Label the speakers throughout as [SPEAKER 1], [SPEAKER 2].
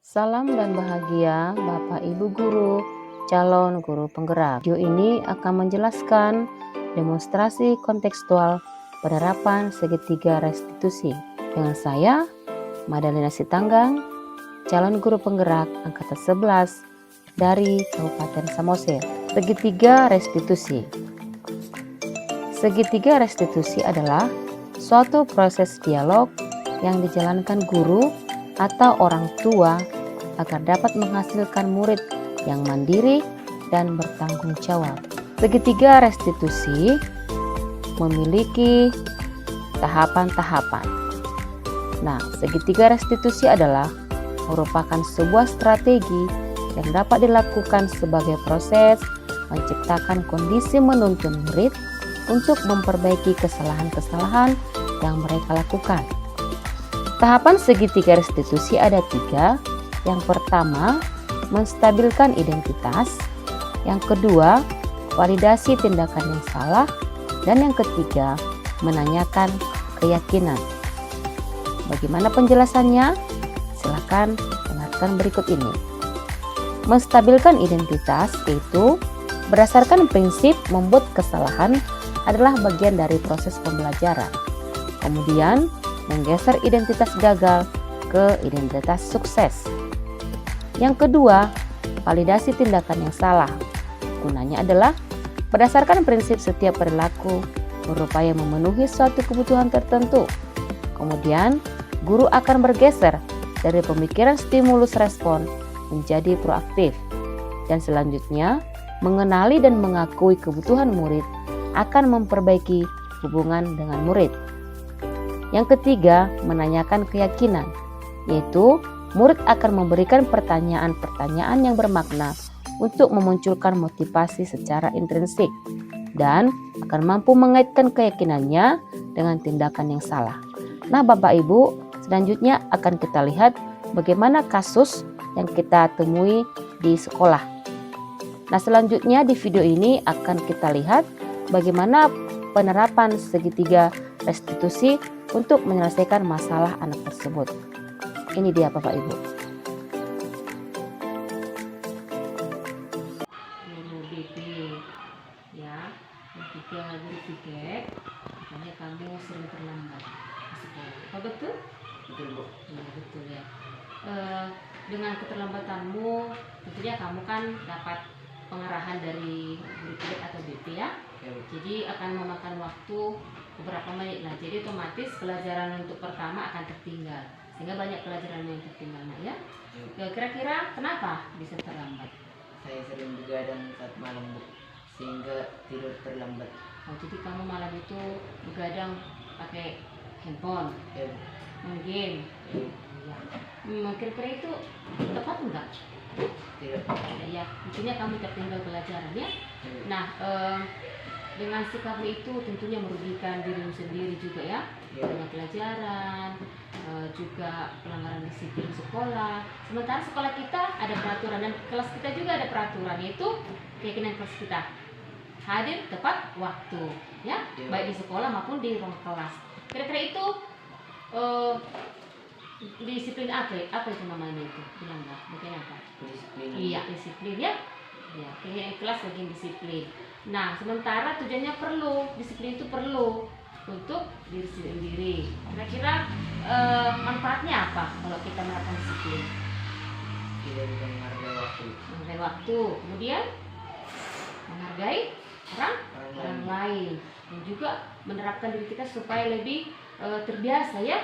[SPEAKER 1] Salam dan bahagia Bapak Ibu guru, calon guru penggerak. Video ini akan menjelaskan demonstrasi kontekstual penerapan segitiga restitusi. Dengan saya, Madalena Sitanggang, calon guru penggerak angkatan 11 dari Kabupaten Samosir. Segitiga restitusi. Segitiga restitusi adalah suatu proses dialog yang dijalankan guru atau orang tua agar dapat menghasilkan murid yang mandiri dan bertanggung jawab. Segitiga restitusi memiliki tahapan-tahapan. Nah, segitiga restitusi adalah merupakan sebuah strategi yang dapat dilakukan sebagai proses menciptakan kondisi menuntun murid untuk memperbaiki kesalahan-kesalahan yang mereka lakukan. Tahapan segitiga restitusi ada 3. Yang pertama, menstabilkan identitas. Yang kedua, validasi tindakan yang salah. Dan yang ketiga, menanyakan keyakinan. Bagaimana penjelasannya? Silakan dengarkan berikut ini. Menstabilkan identitas yaitu berdasarkan prinsip membuat kesalahan adalah bagian dari proses pembelajaran. Kemudian, menggeser identitas gagal ke identitas sukses. Yang kedua, validasi tindakan yang salah. Gunanya adalah berdasarkan prinsip setiap perilaku berupaya memenuhi suatu kebutuhan tertentu. Kemudian, guru akan bergeser dari pemikiran stimulus respon menjadi proaktif. Dan selanjutnya, mengenali dan mengakui kebutuhan murid akan memperbaiki hubungan dengan murid. Yang ketiga, menanyakan keyakinan, yaitu murid akan memberikan pertanyaan-pertanyaan yang bermakna untuk memunculkan motivasi secara intrinsik dan akan mampu mengaitkan keyakinannya dengan tindakan yang salah. Nah, Bapak Ibu, selanjutnya akan kita lihat bagaimana kasus yang kita temui di sekolah. Nah, selanjutnya di video ini akan kita lihat bagaimana penerapan segitiga restitusi untuk menyelesaikan masalah anak tersebut. Ini dia Bapak Ibu. Guru BP ya, ketika guru piket, makanya kamu sering terlambat ke sekolah. Apa betul? Betul Bu. Ya, betul ya. Dengan keterlambatanmu, tentunya kamu kan dapat pengarahan dari guru piket atau BP ya. Jadi akan memakan waktu beberapa menit lah. Jadi otomatis pelajaran untuk pertama akan tertinggal. Sehingga banyak pelajaran yang tertinggal ya. Kira-kira kenapa bisa terlambat?
[SPEAKER 2] Saya sering begadang saat malam Bu, sehingga tidur terlambat.
[SPEAKER 1] Oh, jadi kamu malam itu begadang pakai handphone, main game. Ya. Kira-kira itu tepat enggak?
[SPEAKER 2] Tidak.
[SPEAKER 1] Ya, intinya kamu tertinggal pelajaran ya. Nah, dengan sikapmu itu tentunya merugikan dirimu sendiri juga ya. Banyak pelajaran, juga pelanggaran disiplin sekolah. Sementara sekolah kita ada peraturan dan kelas kita juga ada peraturan, yaitu keyakinan kelas kita hadir tepat waktu ya, baik di sekolah maupun di ruang kelas. Kira-kira itu disiplin apa itu namanya itu? Dilanggar. Mungkin apa?
[SPEAKER 2] Disiplin.
[SPEAKER 1] Iya, disiplin ya. Ya, keyakinan kelas bagian disiplin. Nah, sementara tujuannya perlu, disiplin itu perlu untuk diri sendiri. Kira-kira manfaatnya apa kalau kita menerapkan disiplin?
[SPEAKER 2] Tidak bisa menghargai waktu.
[SPEAKER 1] Menghargai waktu, kemudian menghargai orang lain, dan juga menerapkan diri kita supaya lebih terbiasa ya.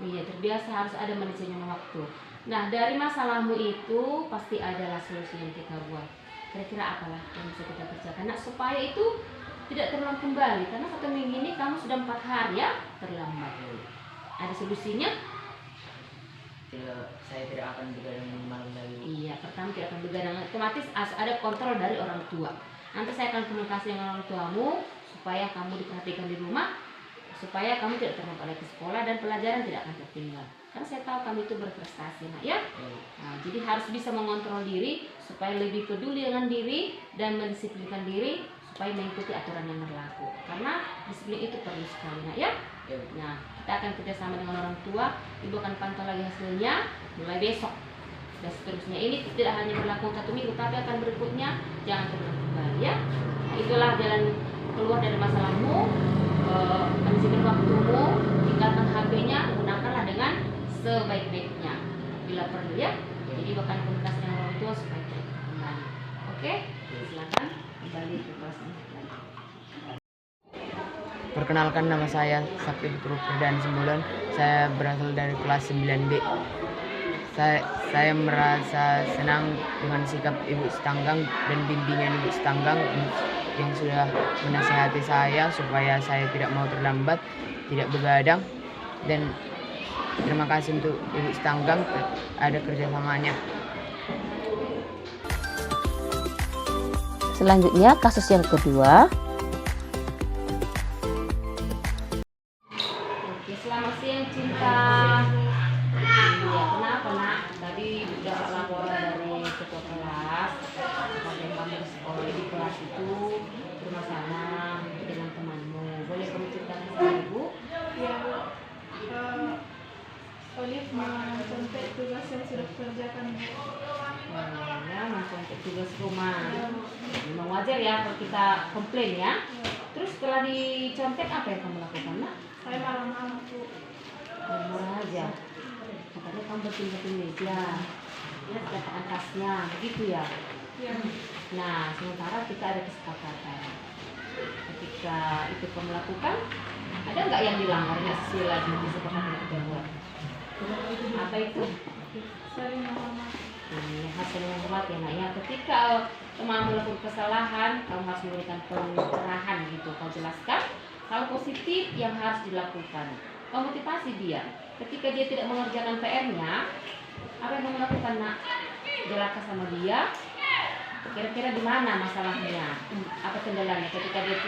[SPEAKER 1] Iya, terbiasa harus ada manajemen waktu. Nah, dari masalahmu itu pasti adalah solusi yang kita buat. Kira-kira apalah yang bisa kita kerjakan supaya itu tidak terulang kembali, karena 1 minggu ini kamu sudah 4 hari ya terlambat. Ada solusinya?
[SPEAKER 2] Saya tidak akan begadang malam lagi.
[SPEAKER 1] Iya, pertama tidak akan begadang. Otomatis ada kontrol dari orang tua. Nanti saya akan komunikasi dengan orang tuamu supaya kamu diperhatikan di rumah, supaya kamu tidak terlambat lagi ke sekolah dan pelajaran tidak akan tertinggal. Karena saya tahu kamu itu berprestasi, nak ya. Nah, jadi harus bisa mengontrol diri supaya lebih peduli dengan diri dan mendisiplinkan diri supaya mengikuti aturan yang berlaku. Karena disiplin itu perlu sekali, nak ya. Nah, kita akan kerjasama dengan orang tua. Ibu akan pantau lagi hasilnya mulai besok. dan seterusnya. Ini tidak hanya berlaku 1 minggu, tapi akan berikutnya jangan terulang kembali ya. Nah, itulah jalan keluar dari masalahmu. Manajemen waktumu, tinggalkan HP-nya, gunakanlah dengan sebaik-baiknya bila perlu ya. Jadi bahkan komunikasi dengan orang tua supaya tidak kembali. Oke, silakan kembali ke kelasnya.
[SPEAKER 2] Perkenalkan, nama saya Sakti Putra Firdan Simbolon. Saya berasal dari kelas 9B. Saya merasa senang dengan sikap Ibu Setanggang dan bimbingan Ibu Setanggang yang sudah menasihati saya supaya saya tidak mau terlambat, tidak begadang, dan terima kasih untuk Ibu Setanggang ada kerjasamanya.
[SPEAKER 1] Selanjutnya kasus yang kedua. Oke, selamat siang Cinta. Ya, kenapa nak? Tadi udah laporan dari ketua kelas. Ada yang kamu di sekolah di kelas itu bermasalah dengan temanmu. Boleh kamu ceritakan sama ibu?
[SPEAKER 3] Ya, Olive mencontek tugas yang sudah dikerjakan.
[SPEAKER 1] Ya, mencontek tugas rumah. Memang wajar ya kalau kita komplain ya. Terus setelah dicontek apa yang kamu lakukan nak?
[SPEAKER 3] Saya marah-marah, Bu.
[SPEAKER 1] Murah aja. Makanya kamu betul-betul meja. Ya, katakan tasnya, begitu ya.
[SPEAKER 3] Ya.
[SPEAKER 1] Nah, sementara kita ada kesepakatan. Ketika itu kamu lakukan, ada nggak yang dilanggar nggak sesuai lagi kesepakatan yang kita buat? Apa itu?
[SPEAKER 3] Saling menghormati.
[SPEAKER 1] Hasil yang hormat ya nak ya. Ketika teman melakukan kesalahan, kamu harus memberikan pencerahan gitu. Kau jelaskan hal positif yang harus dilakukan. Kau motivasi dia. Ketika dia tidak mengerjakan PR-nya, apa yang kamu lakukan nak? Jelaskan sama dia. Kira-kira di mana masalahnya? Apa kendalanya? Ketika dia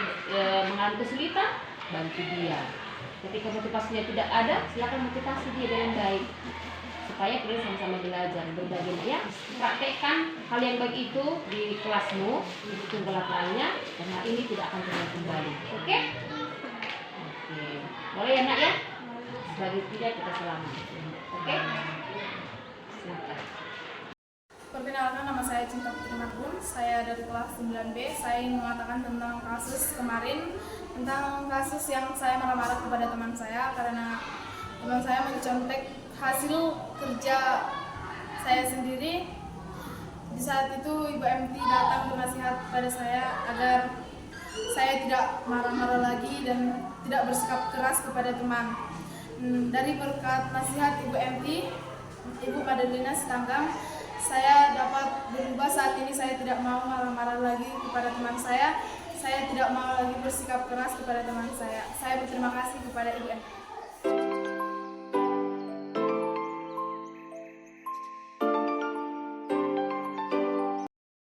[SPEAKER 1] mengalami kesulitan, bantu dia. Ketika motivasinya tidak ada, silakan motivasi dia dengan baik supaya kalian sama-sama belajar berbagi ya. Praktekkan hal yang baik itu di kelasmu, tunggu laporannya, dan hal ini tidak akan terulang kembali. Oke? Oke. Boleh ya nak ya? Sebagai tidak kita selamat. Oke? Silakan.
[SPEAKER 3] Perkenalkan, nama saya Cinta Putri Magun. Saya dari kelas 9B. Saya ingin mengatakan tentang kasus kemarin, tentang kasus yang saya marah-marah kepada teman saya karena teman saya mencontek hasil kerja saya sendiri. Di saat itu Ibu MT datang bernasihat pada saya agar saya tidak marah-marah lagi dan tidak bersikap keras kepada teman. Dari berkat nasihat Ibu MT, Ibu Madalina Setanggang, saya dapat berubah. Saat ini saya tidak mau marah-marah lagi kepada teman saya tidak mau lagi bersikap keras kepada teman saya. Saya berterima kasih kepada Ibu MT.